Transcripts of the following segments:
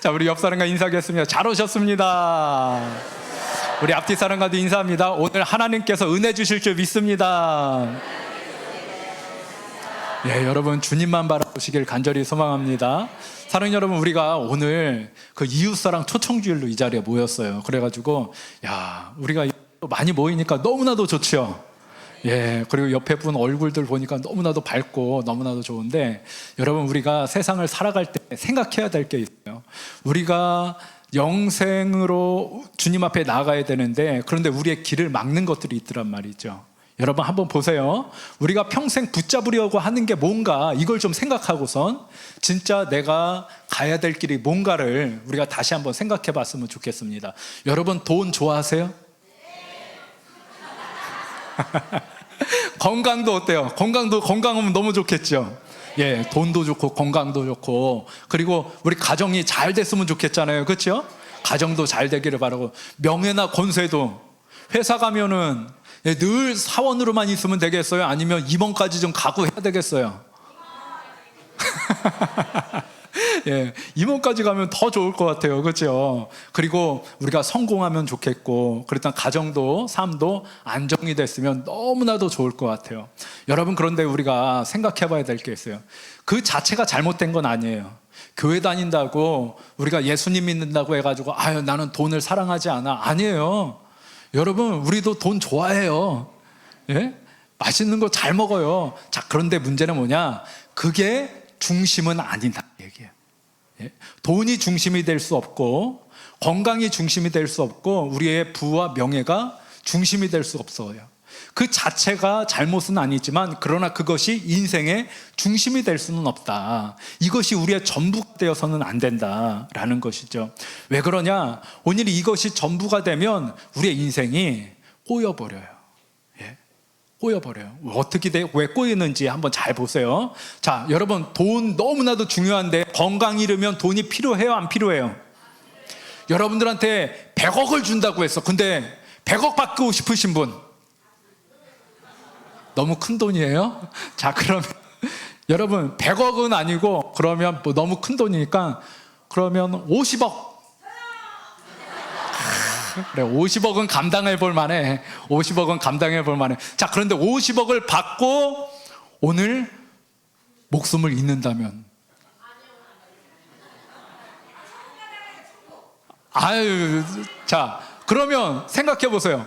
자, 우리 옆 사람과 인사하겠습니다. 잘 오셨습니다. 우리 앞뒤 사람과도 인사합니다. 오늘 하나님께서 은혜 주실 줄 믿습니다. 예, 여러분 주님만 바라보시길 간절히 소망합니다. 사랑하는 여러분, 우리가 오늘 그 이웃사랑 초청주일로 이 자리에 모였어요. 그래가지고 우리가 많이 모이니까 너무나도 좋죠. 예, 그리고 옆에 분 얼굴들 보니까 너무나도 밝고 너무나도 좋은데, 여러분 우리가 세상을 살아갈 때 생각해야 될 게 있어요. 우리가 영생으로 주님 앞에 나가야 되는데, 그런데 우리의 길을 막는 것들이 있더란 말이죠. 여러분 한번 보세요. 우리가 평생 붙잡으려고 하는 게 뭔가, 이걸 좀 생각하고선 진짜 내가 가야 될 길이 뭔가를 우리가 다시 한번 생각해 봤으면 좋겠습니다. 여러분 돈 좋아하세요? 건강도 어때요? 건강하면 너무 좋겠죠. 예, 돈도 좋고 건강도 좋고, 그리고 우리 가정이 잘 됐으면 좋겠잖아요. 그렇죠? 가정도 잘 되기를 바라고, 명예나 권세도, 회사 가면은 늘 사원으로만 있으면 되겠어요? 아니면 임원까지 좀 각오해야 되겠어요? 예, 임원까지 가면 더 좋을 것 같아요. 그렇죠? 그리고 우리가 성공하면 좋겠고, 그랬던 가정도 삶도 안정이 됐으면 너무나도 좋을 것 같아요. 여러분, 그런데 우리가 생각해 봐야 될 게 있어요. 그 자체가 잘못된 건 아니에요. 교회 다닌다고 우리가 예수님 믿는다고 해가지고 나는 돈을 사랑하지 않아. 아니에요. 여러분, 우리도 돈 좋아해요. 예? 맛있는 거 잘 먹어요. 자, 그런데 문제는 뭐냐? 그게 중심은 아니다 얘기예요. 예? 돈이 중심이 될 수 없고, 건강이 중심이 될 수 없고, 우리의 부와 명예가 중심이 될 수 없어요. 그 자체가 잘못은 아니지만, 그러나 그것이 인생의 중심이 될 수는 없다. 이것이 우리의 전부가 되어서는 안 된다라는 것이죠. 왜 그러냐? 오늘 이것이 전부가 되면 우리의 인생이 꼬여버려요. 예? 꼬여버려요. 어떻게 왜 꼬이는지 한번 잘 보세요. 자, 여러분, 돈 너무나도 중요한데 건강 잃으면 돈이 필요해요, 안 필요해요? 여러분들한테 100억을 준다고 했어. 근데 100억 받고 싶으신 분? 너무 큰 돈이에요? 자, 그러면 여러분 100억은 아니고, 그러면 뭐 너무 큰 돈이니까 그러면 50억. 그래, 50억은 감당해 볼 만해. 50억은 감당해 볼 만해. 자, 그런데 50억을 받고 오늘 목숨을 잃는다면, 자, 그러면 생각해 보세요.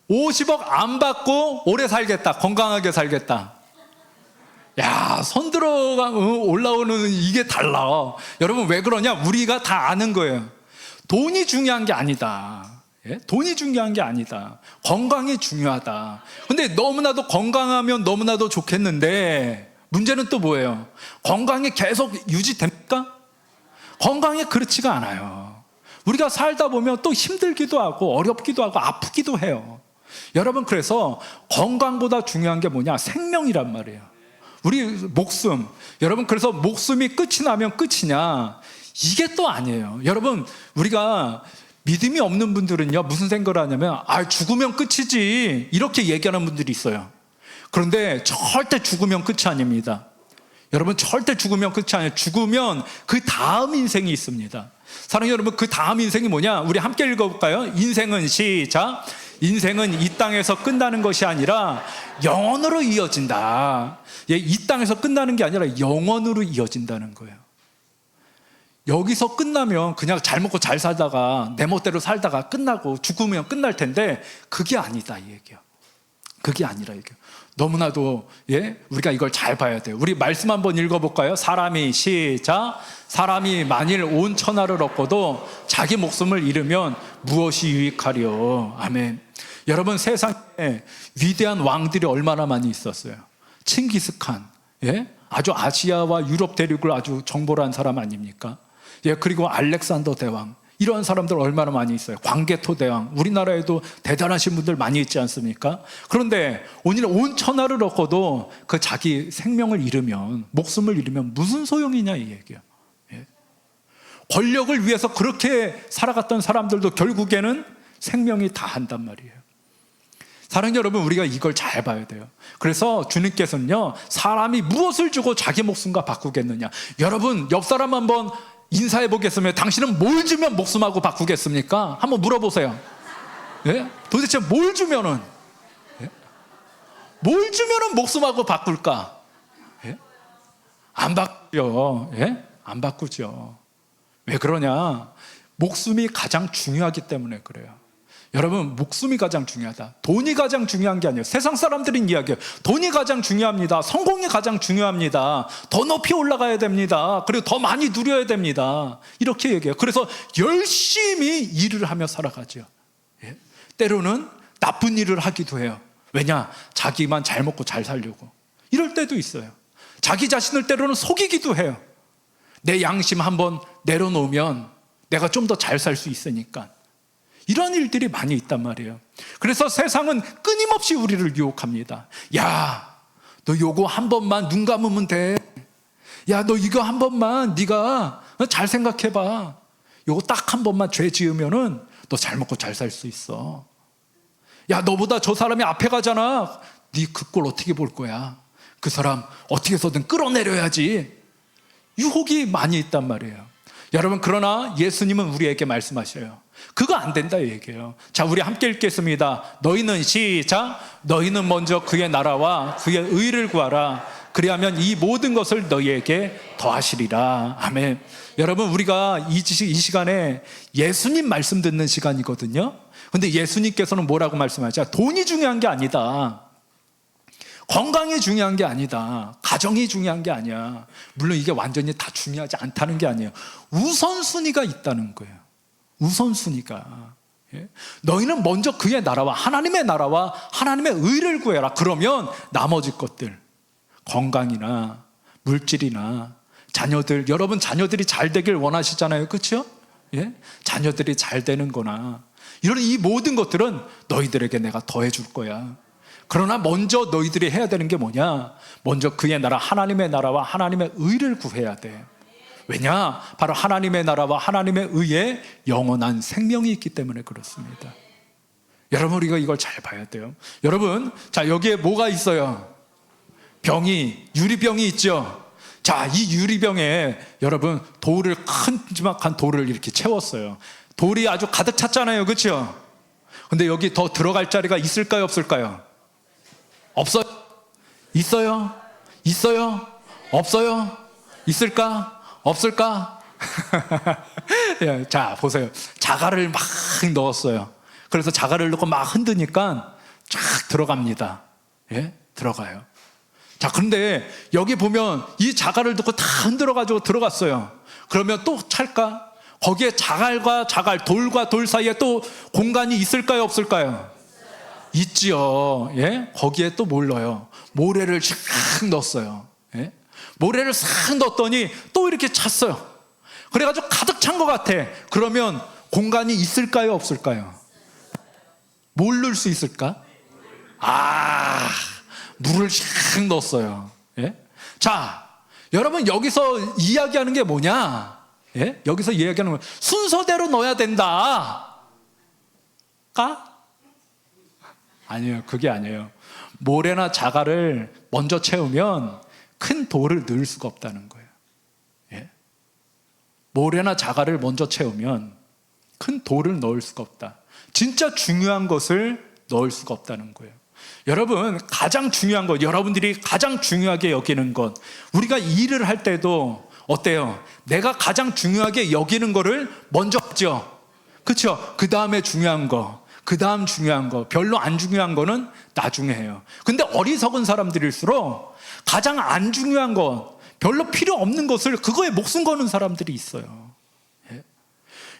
50억 안 받고 오래 살겠다, 건강하게 살겠다. 야, 손 들어가 올라오는 이게 달라. 여러분, 왜 그러냐? 우리가 다 아는 거예요. 돈이 중요한 게 아니다. 예? 돈이 중요한 게 아니다. 건강이 중요하다. 근데 너무나도 건강하면 너무나도 좋겠는데, 문제는 또 뭐예요? 건강이 계속 유지됩니까? 건강이 그렇지가 않아요. 우리가 살다 보면 또 힘들기도 하고 어렵기도 하고 아프기도 해요. 여러분, 그래서 건강보다 중요한 게 뭐냐? 생명이란 말이에요. 우리 목숨. 여러분, 그래서 목숨이 끝이 나면 끝이냐? 이게 또 아니에요. 여러분, 우리가 믿음이 없는 분들은요, 무슨 생각을 하냐면, 죽으면 끝이지, 이렇게 얘기하는 분들이 있어요. 그런데 절대 죽으면 끝이 아닙니다. 여러분, 절대 죽으면 끝이 아니에요. 죽으면 그 다음 인생이 있습니다. 사랑하는 여러분, 그 다음 인생이 뭐냐? 우리 함께 읽어볼까요? 인생은, 시작. 인생은 이 땅에서 끝나는 것이 아니라 영원으로 이어진다. 예, 이 땅에서 끝나는 게 아니라 영원으로 이어진다는 거예요. 여기서 끝나면 그냥 잘 먹고 잘 살다가 내 멋대로 살다가 끝나고 죽으면 끝날 텐데, 그게 아니다 이 얘기야. 그게 아니라 이게 너무나도, 예, 우리가 이걸 잘 봐야 돼요. 우리 말씀 한번 읽어볼까요? 사람이, 시작. 사람이 만일 온 천하를 얻고도 자기 목숨을 잃으면 무엇이 유익하리요? 아멘. 여러분, 세상에 위대한 왕들이 얼마나 많이 있었어요. 칭기스칸, 예, 아주 아시아와 유럽 대륙을 아주 정복을 한 사람 아닙니까? 예, 그리고 알렉산더 대왕, 이런 사람들 얼마나 많이 있어요. 광개토 대왕, 우리나라에도 대단하신 분들 많이 있지 않습니까? 그런데 오늘 온 천하를 얻고도 그 자기 생명을 잃으면, 목숨을 잃으면 무슨 소용이냐 이 얘기야. 예? 권력을 위해서 그렇게 살아갔던 사람들도 결국에는 생명이 다 한단 말이에요. 사랑하는 여러분, 우리가 이걸 잘 봐야 돼요. 그래서 주님께서는요, 사람이 무엇을 주고 자기 목숨과 바꾸겠느냐. 여러분, 옆 사람 한번 인사해 보겠습니다. 당신은 뭘 주면 목숨하고 바꾸겠습니까? 한번 물어보세요. 예? 도대체 뭘 주면은, 예? 뭘 주면은 목숨하고 바꿀까? 예? 안 바꾸죠. 예? 안 바꾸죠. 왜 그러냐? 목숨이 가장 중요하기 때문에 그래요. 여러분, 목숨이 가장 중요하다. 돈이 가장 중요한 게 아니에요. 세상 사람들은 이야기해요. 돈이 가장 중요합니다. 성공이 가장 중요합니다. 더 높이 올라가야 됩니다. 그리고 더 많이 누려야 됩니다. 이렇게 얘기해요. 그래서 열심히 일을 하며 살아가죠. 예? 때로는 나쁜 일을 하기도 해요. 왜냐? 자기만 잘 먹고 잘 살려고. 이럴 때도 있어요. 자기 자신을 때로는 속이기도 해요. 내 양심 한번 내려놓으면 내가 좀 더 잘 살 수 있으니까. 이런 일들이 많이 있단 말이에요. 그래서 세상은 끊임없이 우리를 유혹합니다. 야, 너 요거 한 번만 눈 감으면 돼. 야, 너 이거 한 번만 네가 잘 생각해봐. 요거 딱 한 번만 죄 지으면은 너 잘 먹고 잘 살 수 있어. 야, 너보다 저 사람이 앞에 가잖아. 네 그 꼴 어떻게 볼 거야? 그 사람 어떻게 해서든 끌어내려야지. 유혹이 많이 있단 말이에요. 여러분, 그러나 예수님은 우리에게 말씀하셔요. 그거 안 된다 이 얘기예요. 자, 우리 함께 읽겠습니다. 너희는 시작. 너희는 먼저 그의 나라와 그의 의를 구하라. 그리하면 이 모든 것을 너희에게 더하시리라. 아멘. 여러분, 우리가 이 시간에 예수님 말씀 듣는 시간이거든요. 근데 예수님께서는 뭐라고 말씀하죠? 돈이 중요한 게 아니다. 건강이 중요한 게 아니다. 가정이 중요한 게 아니야. 물론 이게 완전히 다 중요하지 않다는 게 아니에요. 우선순위가 있다는 거예요. 우선순위가. 예? 너희는 먼저 그의 나라와 하나님의 의를 구해라. 그러면 나머지 것들, 건강이나 물질이나 자녀들, 여러분 자녀들이 잘 되길 원하시잖아요. 그렇죠? 예? 자녀들이 잘 되는 거나 이런 이 모든 것들은 너희들에게 내가 더해 줄 거야. 그러나 먼저 너희들이 해야 되는 게 뭐냐? 먼저 그의 나라, 하나님의 나라와 하나님의 의를 구해야 돼. 왜냐? 바로 하나님의 나라와 하나님의 의에 영원한 생명이 있기 때문에 그렇습니다. 여러분, 우리가 이걸 잘 봐야 돼요. 여러분, 자, 여기에 뭐가 있어요? 유리병이 있죠. 자, 이 유리병에 여러분 큼지막한 돌을 이렇게 채웠어요. 돌이 아주 가득 찼잖아요. 그렇죠? 근데 여기 더 들어갈 자리가 있을까요? 없을까요? 없어요? 있어요? 있어요? 없어요? 있을까? 없을까? 자, 보세요. 자갈을 막 넣었어요. 그래서 자갈을 넣고 막 흔드니까 쫙 들어갑니다. 예? 들어가요. 자, 그런데 여기 보면 이 자갈을 넣고 다 흔들어가지고 들어갔어요. 그러면 또 찰까? 거기에 자갈과 자갈, 돌과 돌 사이에 또 공간이 있을까요? 없을까요? 있지요. 예? 거기에 또 뭘 넣어요? 모래를 싹 넣었어요. 예? 모래를 싹 넣었더니 또 이렇게 찼어요. 그래가지고 가득 찬 것 같아. 그러면 공간이 있을까요? 없을까요? 뭘 넣을 수 있을까? 물을 싹 넣었어요. 예? 자, 여러분, 여기서 이야기하는 게 뭐냐? 예? 여기서 이야기하는 건 순서대로 넣어야 된다. 아니에요. 그게 아니에요. 모래나 자갈을 먼저 채우면 큰 돌을 넣을 수가 없다는 거예요. 예? 모래나 자갈을 먼저 채우면 큰 돌을 넣을 수가 없다. 진짜 중요한 것을 넣을 수가 없다는 거예요. 여러분, 가장 중요한 것, 여러분들이 가장 중요하게 여기는 것, 우리가 일을 할 때도 어때요? 내가 가장 중요하게 여기는 거를 먼저 하죠. 그렇죠? 그 다음에 중요한 거, 그 다음 중요한 거, 별로 안 중요한 거는 나중에 해요. 근데 어리석은 사람들일수록 가장 안 중요한 것, 별로 필요 없는 것을 그거에 목숨 거는 사람들이 있어요. 예?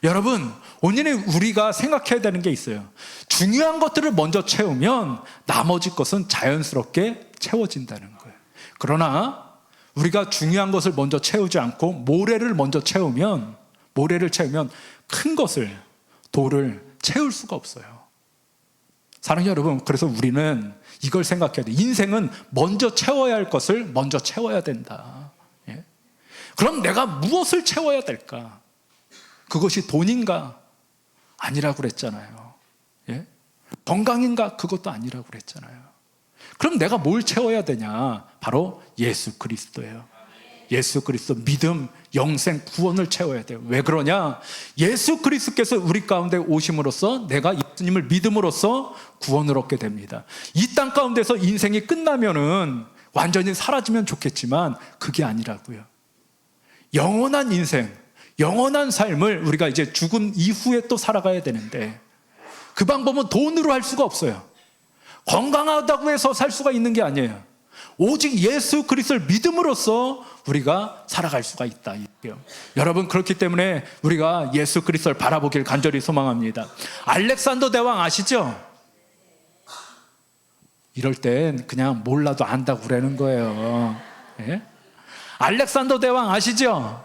여러분, 오늘은 우리가 생각해야 되는 게 있어요. 중요한 것들을 먼저 채우면 나머지 것은 자연스럽게 채워진다는 거예요. 그러나 우리가 중요한 것을 먼저 채우지 않고 모래를 채우면 큰 것을, 돌을 채울 수가 없어요. 사랑하는 여러분, 그래서 우리는 이걸 생각해야 돼. 인생은 먼저 채워야 할 것을 먼저 채워야 된다. 예? 그럼 내가 무엇을 채워야 될까? 그것이 돈인가? 아니라고 그랬잖아요. 예? 건강인가? 그것도 아니라고 그랬잖아요. 그럼 내가 뭘 채워야 되냐? 바로 예수 그리스도예요. 예수 그리스도 믿음, 영생, 구원을 채워야 돼요. 왜 그러냐? 예수 그리스도께서 우리 가운데 오심으로써 내가 예수님을 믿음으로써 구원을 얻게 됩니다. 이 땅 가운데서 인생이 끝나면은 완전히 사라지면 좋겠지만 그게 아니라고요. 영원한 인생, 영원한 삶을 우리가 이제 죽음 이후에 또 살아가야 되는데 그 방법은 돈으로 할 수가 없어요. 건강하다고 해서 살 수가 있는 게 아니에요. 오직 예수 그리스도를 믿음으로써 우리가 살아갈 수가 있다. 여러분, 그렇기 때문에 우리가 예수 그리스도를 바라보길 간절히 소망합니다. 알렉산더 대왕 아시죠? 이럴 땐 그냥 몰라도 안다고 그러는 거예요. 예? 알렉산더 대왕 아시죠?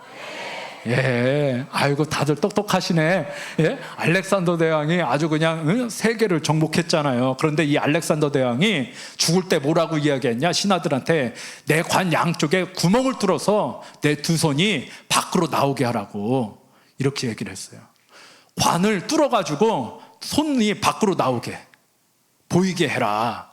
예, 아이고 다들 똑똑하시네. 예? 알렉산더 대왕이 아주 그냥 세계를 정복했잖아요. 그런데 이 알렉산더 대왕이 죽을 때 뭐라고 이야기했냐? 신하들한테 내 관 양쪽에 구멍을 뚫어서 내 두 손이 밖으로 나오게 하라고 이렇게 얘기를 했어요. 관을 뚫어가지고 손이 밖으로 나오게 보이게 해라.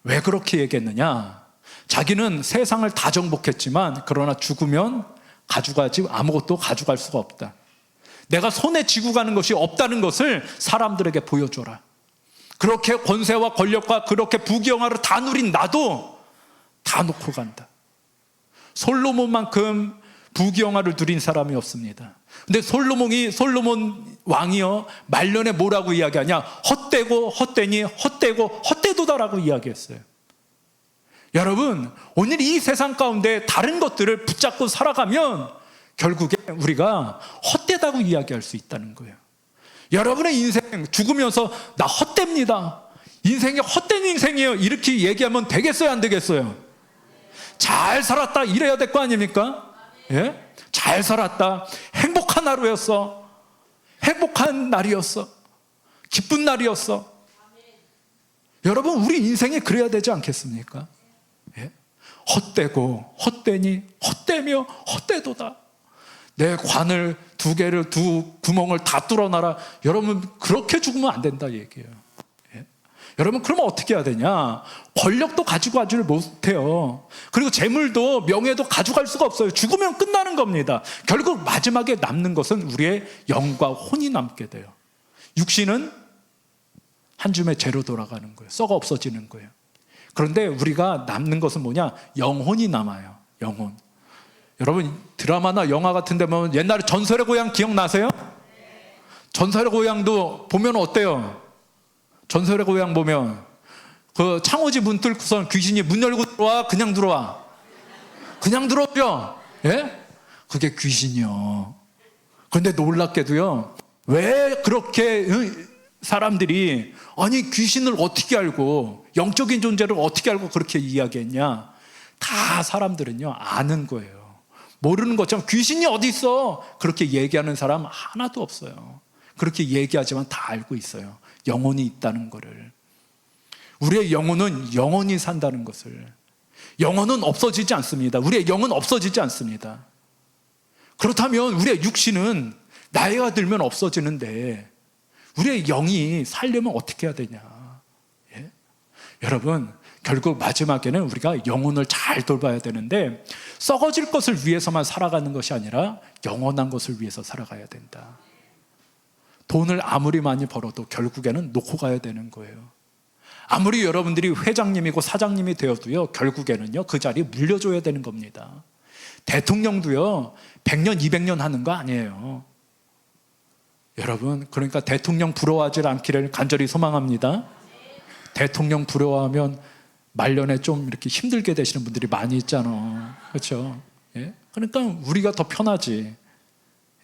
왜 그렇게 얘기했느냐? 자기는 세상을 다 정복했지만 그러나 죽으면 가져가지 아무것도 가져갈 수가 없다. 내가 손에 쥐고 가는 것이 없다는 것을 사람들에게 보여줘라. 그렇게 권세와 권력과 그렇게 부귀영화를 다 누린 나도 다 놓고 간다. 솔로몬만큼 부귀영화를 누린 사람이 없습니다. 근데 솔로몬 왕이요 말년에 뭐라고 이야기하냐? 헛되고 헛되니 헛되고 헛되도다라고 이야기했어요. 여러분, 오늘 이 세상 가운데 다른 것들을 붙잡고 살아가면 결국에 우리가 헛되다고 이야기할 수 있다는 거예요. 여러분의 인생 죽으면서 나 헛됩니다. 인생이 헛된 인생이에요. 이렇게 얘기하면 되겠어요, 안 되겠어요? 잘 살았다 이래야 될 거 아닙니까? 예? 잘 살았다. 행복한 하루였어. 행복한 날이었어. 기쁜 날이었어. 여러분, 우리 인생이 그래야 되지 않겠습니까? 예? 헛되고 헛되니 헛되며 헛되도다. 내 관을 두 개를 두 구멍을 다 뚫어놔라. 여러분, 그렇게 죽으면 안 된다 얘기예요. 예? 여러분, 그러면 어떻게 해야 되냐? 권력도 가지고 가지를 못해요. 그리고 재물도 명예도 가져갈 수가 없어요. 죽으면 끝나는 겁니다. 결국 마지막에 남는 것은 우리의 영과 혼이 남게 돼요. 육신은 한 줌의 재로 돌아가는 거예요. 썩어 없어지는 거예요. 그런데 우리가 남는 것은 뭐냐? 영혼이 남아요. 영혼. 여러분, 드라마나 영화 같은 데 보면 옛날에 전설의 고향 기억나세요? 전설의 고향도 보면 어때요? 전설의 고향 보면 그 창호지 문 뚫고선 귀신이 문 열고 들어와? 그냥 들어와? 그냥 들어오죠? 예? 그게 귀신이요. 그런데 놀랍게도요, 왜 그렇게 사람들이 아니 귀신을 어떻게 알고 영적인 존재를 어떻게 알고 그렇게 이야기했냐? 다 사람들은요 아는 거예요. 모르는 것처럼 귀신이 어디 있어? 그렇게 얘기하는 사람 하나도 없어요. 그렇게 얘기하지만 다 알고 있어요. 영혼이 있다는 거를. 우리의 영혼은 영원히 산다는 것을. 영혼은 없어지지 않습니다. 우리의 영은 없어지지 않습니다. 그렇다면 우리의 육신은 나이가 들면 없어지는데 우리의 영이 살려면 어떻게 해야 되냐? 예? 여러분, 결국 마지막에는 우리가 영혼을 잘 돌봐야 되는데 썩어질 것을 위해서만 살아가는 것이 아니라 영원한 것을 위해서 살아가야 된다. 돈을 아무리 많이 벌어도 결국에는 놓고 가야 되는 거예요. 아무리 여러분들이 회장님이고 사장님이 되어도요, 결국에는요 그 자리 물려줘야 되는 겁니다. 대통령도요 100년 200년 하는 거 아니에요. 여러분, 그러니까 대통령 부러워하지 않기를 간절히 소망합니다. 대통령 부러워하면 말년에 좀 이렇게 힘들게 되시는 분들이 많이 있잖아. 그렇죠? 예? 그러니까 우리가 더 편하지.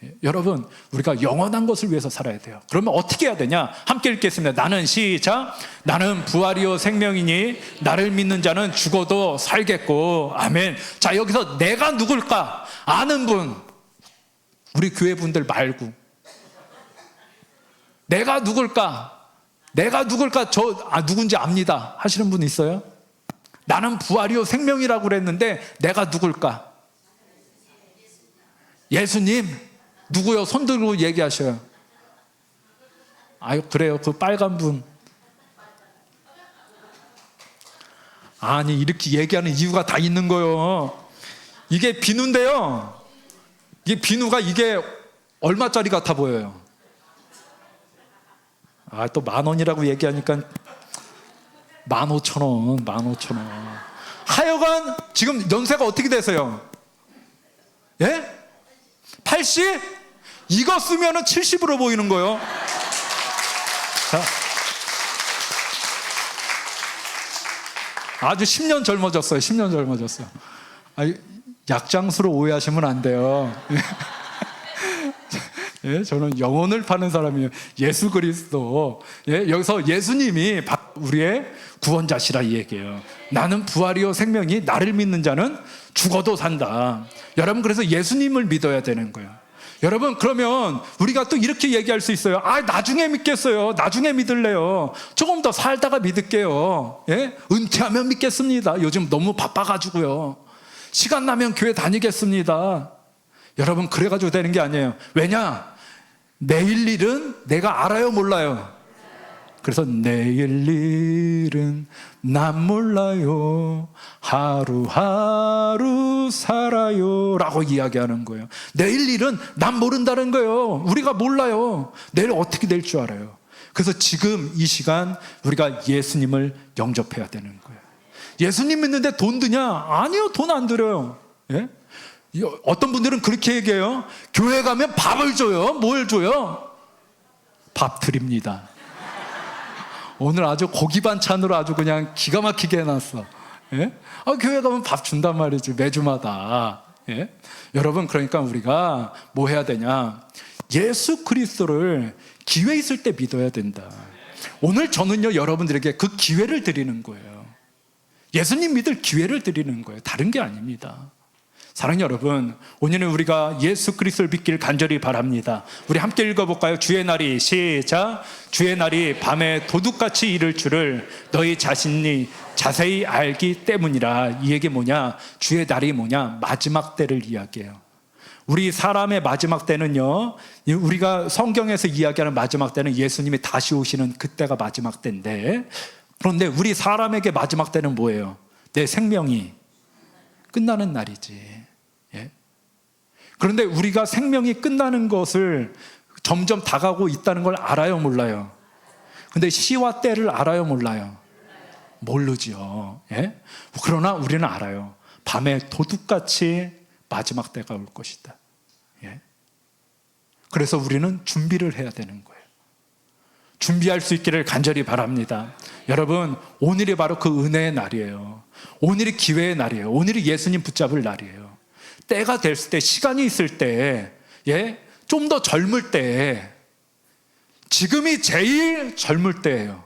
예? 여러분, 우리가 영원한 것을 위해서 살아야 돼요. 그러면 어떻게 해야 되냐? 함께 읽겠습니다. 나는 시작. 나는 부활이요 생명이니 나를 믿는 자는 죽어도 살겠고. 아멘. 자, 여기서 내가 누굴까? 아는 분. 우리 교회 분들 말고. 내가 누굴까? 내가 누굴까? 누군지 압니다 하시는 분 있어요? 나는 부활이요 생명이라고 그랬는데 내가 누굴까? 예수님. 누구요? 손 들고 얘기하셔요. 아유, 그래요. 그 빨간 분. 아니, 이렇게 얘기하는 이유가 다 있는 거예요. 이게 비누인데요. 이게 비누가 이게 얼마짜리 같아 보여요? 아, 또 10,000원이라고 얘기하니까 15,000원, 15,000원. 하여간 지금 연세가 어떻게 되세요? 예? 80? 이거 쓰면은 70으로 보이는 거예요. 자, 아주 10년 젊어졌어요. 10년 젊어졌어요. 아니, 약장수로 오해하시면 안 돼요. 예, 저는 영혼을 파는 사람이에요. 예수 그리스도. 예, 여기서 예수님이 우리의 구원자시라 이 얘기예요. 나는 부활이요 생명이, 나를 믿는 자는 죽어도 산다. 여러분, 그래서 예수님을 믿어야 되는 거예요. 여러분, 그러면 우리가 또 이렇게 얘기할 수 있어요. 아, 나중에 믿겠어요. 나중에 믿을래요. 조금 더 살다가 믿을게요. 예? 은퇴하면 믿겠습니다. 요즘 너무 바빠가지고요. 시간 나면 교회 다니겠습니다. 여러분, 그래가지고 되는 게 아니에요. 왜냐? 내일 일은 내가 알아요, 몰라요? 그래서 내일 일은 난 몰라요. 하루하루 살아요. 라고 이야기하는 거예요. 내일 일은 난 모른다는 거예요. 우리가 몰라요. 내일 어떻게 될 줄 알아요. 그래서 지금 이 시간 우리가 예수님을 영접해야 되는 거예요. 예수님 믿는데 돈 드냐? 아니요, 돈 안 들어요. 예? 어떤 분들은 그렇게 얘기해요. 교회 가면 밥을 줘요. 뭘 줘요? 밥 드립니다. 오늘 아주 고기 반찬으로 아주 그냥 기가 막히게 해놨어. 예? 교회 가면 밥 준단 말이지, 매주마다. 예? 여러분, 그러니까 우리가 뭐 해야 되냐? 예수 그리스도를 기회 있을 때 믿어야 된다. 오늘 저는요, 여러분들에게 그 기회를 드리는 거예요. 예수님 믿을 기회를 드리는 거예요. 다른 게 아닙니다. 사랑하는 여러분, 오늘은 우리가 예수 그리스도를 믿길 간절히 바랍니다. 우리 함께 읽어볼까요? 주의 날이, 시작. 주의 날이 밤에 도둑같이 이를 줄을 너희 자신이 자세히 알기 때문이라. 이 얘기 뭐냐? 주의 날이 뭐냐? 마지막 때를 이야기해요. 우리 사람의 마지막 때는요, 우리가 성경에서 이야기하는 마지막 때는 예수님이 다시 오시는 그때가 마지막 때인데, 그런데 우리 사람에게 마지막 때는 뭐예요? 내 생명이 끝나는 날이지. 예? 그런데 우리가 생명이 끝나는 것을 점점 다가오고 있다는 걸 알아요, 몰라요? 근데 시와 때를 알아요, 몰라요? 모르죠. 예? 그러나 우리는 알아요. 밤에 도둑같이 마지막 때가 올 것이다. 예? 그래서 우리는 준비를 해야 되는 거예요. 준비할 수 있기를 간절히 바랍니다. 여러분, 오늘이 바로 그 은혜의 날이에요. 오늘이 기회의 날이에요. 오늘이 예수님 붙잡을 날이에요. 때가 됐을 때, 시간이 있을 때, 예? 좀 더 젊을 때, 지금이 제일 젊을 때예요.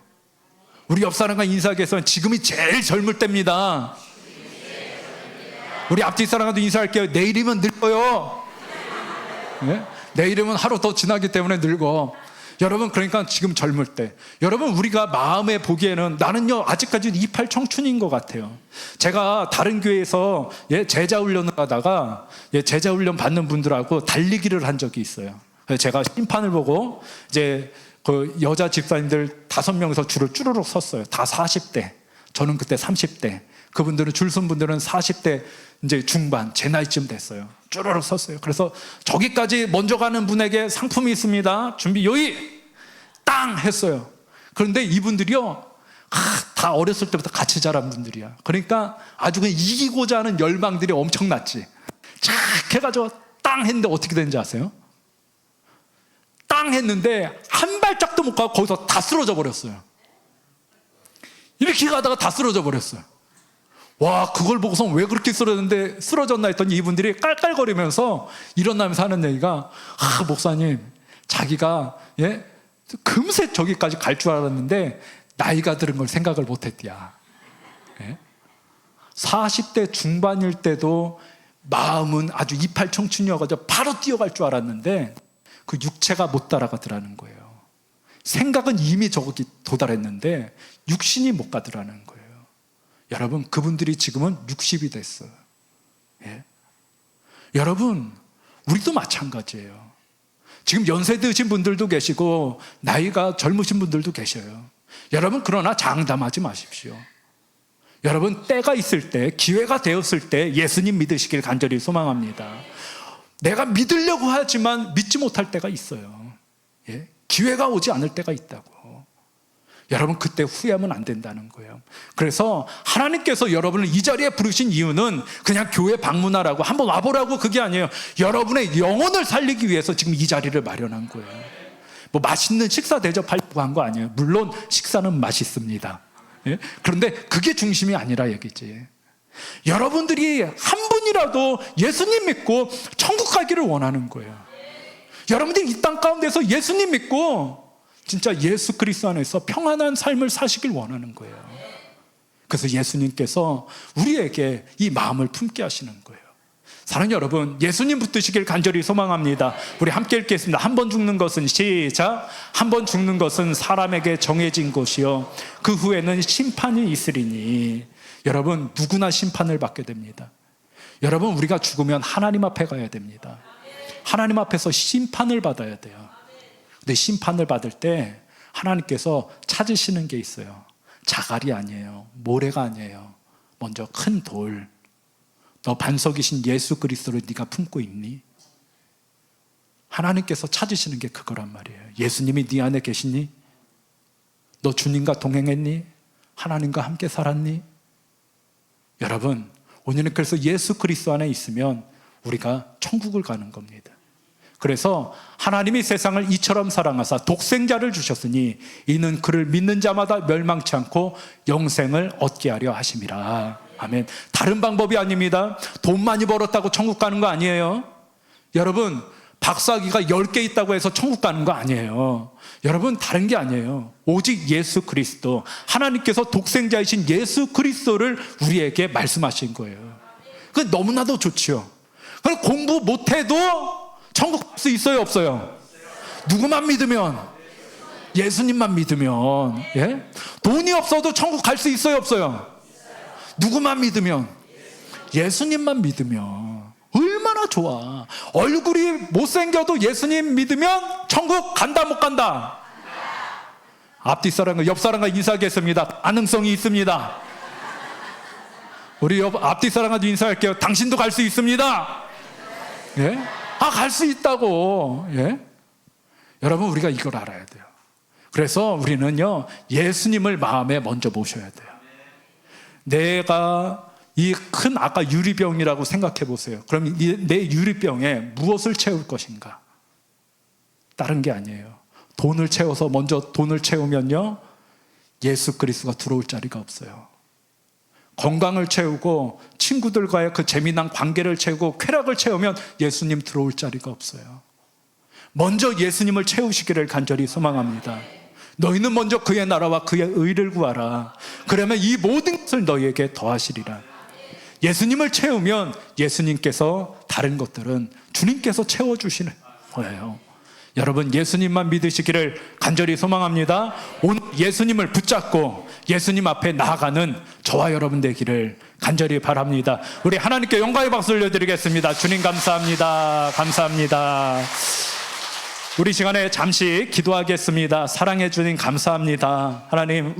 우리 옆 사람과 인사하기 위해서는 지금이 제일 젊을 때입니다. 우리 앞뒤 사람과도 인사할게요. 내일이면 늙어요. 예? 내일이면 하루 더 지나기 때문에 늙어. 여러분, 그러니까 지금 젊을 때, 여러분, 우리가 마음에 보기에는 나는요 아직까지 이팔 청춘인 것 같아요. 제가 다른 교회에서 제자 훈련을 하다가 제자 훈련 받는 분들하고 달리기를 한 적이 있어요. 그래서 제가 심판을 보고 이제 그 여자 집사님들 5명이서 줄을 쭈르륵 섰어요. 다 40대. 저는 그때 30대. 그분들은 줄 선 분들은 40대 이제 중반, 제 나이쯤 됐어요. 쭈르륵 섰어요. 그래서 저기까지 먼저 가는 분에게 상품이 있습니다. 준비 요의! 땅! 했어요. 그런데 이분들이요, 다 어렸을 때부터 같이 자란 분들이야. 그러니까 아주 그냥 이기고자 하는 열망들이 엄청났지. 착 해가지고 땅 했는데 어떻게 되는지 아세요? 땅 했는데 한 발짝도 못 가고 거기서 다 쓰러져 버렸어요. 이렇게 가다가 다 쓰러져 버렸어요. 와, 그걸 보고서 왜 그렇게 쓰러졌나 했더니 이분들이 깔깔거리면서 일어나면서 하는 얘기가, 목사님, 자기가 금세 저기까지 갈 줄 알았는데 나이가 들은 걸 생각을 못했디야. 40대 중반일 때도 마음은 아주 이팔 청춘이어가지고 바로 뛰어갈 줄 알았는데 그 육체가 못 따라가더라는 거예요. 생각은 이미 저기 도달했는데 육신이 못 가더라는 거예요. 여러분, 그분들이 지금은 60이 됐어요. 예? 여러분, 우리도 마찬가지예요. 지금 연세 드신 분들도 계시고 나이가 젊으신 분들도 계셔요. 여러분, 그러나 장담하지 마십시오. 여러분, 때가 있을 때, 기회가 되었을 때 예수님 믿으시길 간절히 소망합니다. 내가 믿으려고 하지만 믿지 못할 때가 있어요. 예? 기회가 오지 않을 때가 있다고. 여러분, 그때 후회하면 안 된다는 거예요. 그래서 하나님께서 여러분을 이 자리에 부르신 이유는 그냥 교회 방문하라고, 한번 와보라고, 그게 아니에요. 여러분의 영혼을 살리기 위해서 지금 이 자리를 마련한 거예요. 뭐 맛있는 식사 대접하려고 한 거 아니에요. 물론 식사는 맛있습니다. 예? 그런데 그게 중심이 아니라 얘기지. 여러분들이 한 분이라도 예수님 믿고 천국 가기를 원하는 거예요. 여러분들이 이 땅 가운데서 예수님 믿고 진짜 예수 그리스도 안에서 평안한 삶을 사시길 원하는 거예요. 그래서 예수님께서 우리에게 이 마음을 품게 하시는 거예요. 사랑하는 여러분, 예수님 붙드시길 간절히 소망합니다. 우리 함께 읽겠습니다. 한 번 죽는 것은, 시작, 한 번 죽는 것은 사람에게 정해진 것이요 그 후에는 심판이 있으리니. 여러분, 누구나 심판을 받게 됩니다. 여러분, 우리가 죽으면 하나님 앞에 가야 됩니다. 하나님 앞에서 심판을 받아야 돼요. 근데 심판을 받을 때 하나님께서 찾으시는 게 있어요. 자갈이 아니에요. 모래가 아니에요. 먼저 큰 돌. 너 반석이신 예수 그리스도를 네가 품고 있니? 하나님께서 찾으시는 게 그거란 말이에요. 예수님이 네 안에 계시니? 너 주님과 동행했니? 하나님과 함께 살았니? 여러분, 오늘은 그래서 예수 그리스도 안에 있으면 우리가 천국을 가는 겁니다. 그래서 하나님이 세상을 이처럼 사랑하사 독생자를 주셨으니 이는 그를 믿는 자마다 멸망치 않고 영생을 얻게 하려 하심이라. 아멘. 다른 방법이 아닙니다. 돈 많이 벌었다고 천국 가는 거 아니에요. 여러분, 박사학위가 10개 있다고 해서 천국 가는 거 아니에요. 여러분, 다른 게 아니에요. 오직 예수 그리스도, 하나님께서 독생자이신 예수 그리스도를 우리에게 말씀하신 거예요. 그 너무나도 좋지요. 그럼 공부 못해도 천국 갈 수 있어요, 없어요? 누구만 믿으면? 예수님만 믿으면. 예? 돈이 없어도 천국 갈 수 있어요, 없어요? 누구만 믿으면? 예수님만 믿으면. 얼마나 좋아. 얼굴이 못생겨도 예수님 믿으면 천국 간다, 못 간다? 앞뒤 사람과 옆 사람과 인사하겠습니다. 가능성이 있습니다. 우리 앞뒤 사람과 인사할게요. 당신도 갈 수 있습니다. 예? 갈 수 있다고. 예? 여러분, 우리가 이걸 알아야 돼요. 그래서 우리는요, 예수님을 마음에 먼저 모셔야 돼요. 내가 이 큰 아까 유리병이라고 생각해 보세요. 그럼 내 유리병에 무엇을 채울 것인가? 다른 게 아니에요. 돈을 채워서 먼저 돈을 채우면요, 예수 그리스도가 들어올 자리가 없어요. 건강을 채우고 친구들과의 그 재미난 관계를 채우고 쾌락을 채우면 예수님 들어올 자리가 없어요. 먼저 예수님을 채우시기를 간절히 소망합니다. 너희는 먼저 그의 나라와 그의 의를 구하라. 그러면 이 모든 것을 너희에게 더하시리라. 예수님을 채우면 예수님께서 다른 것들은 주님께서 채워주시는 거예요. 여러분, 예수님만 믿으시기를 간절히 소망합니다. 오늘 예수님을 붙잡고 예수님 앞에 나아가는 저와 여러분 되기를 간절히 바랍니다. 우리 하나님께 영광의 박수 올려드리겠습니다. 주님 감사합니다. 감사합니다. 우리 시간에 잠시 기도하겠습니다. 사랑해 주님 감사합니다. 하나님,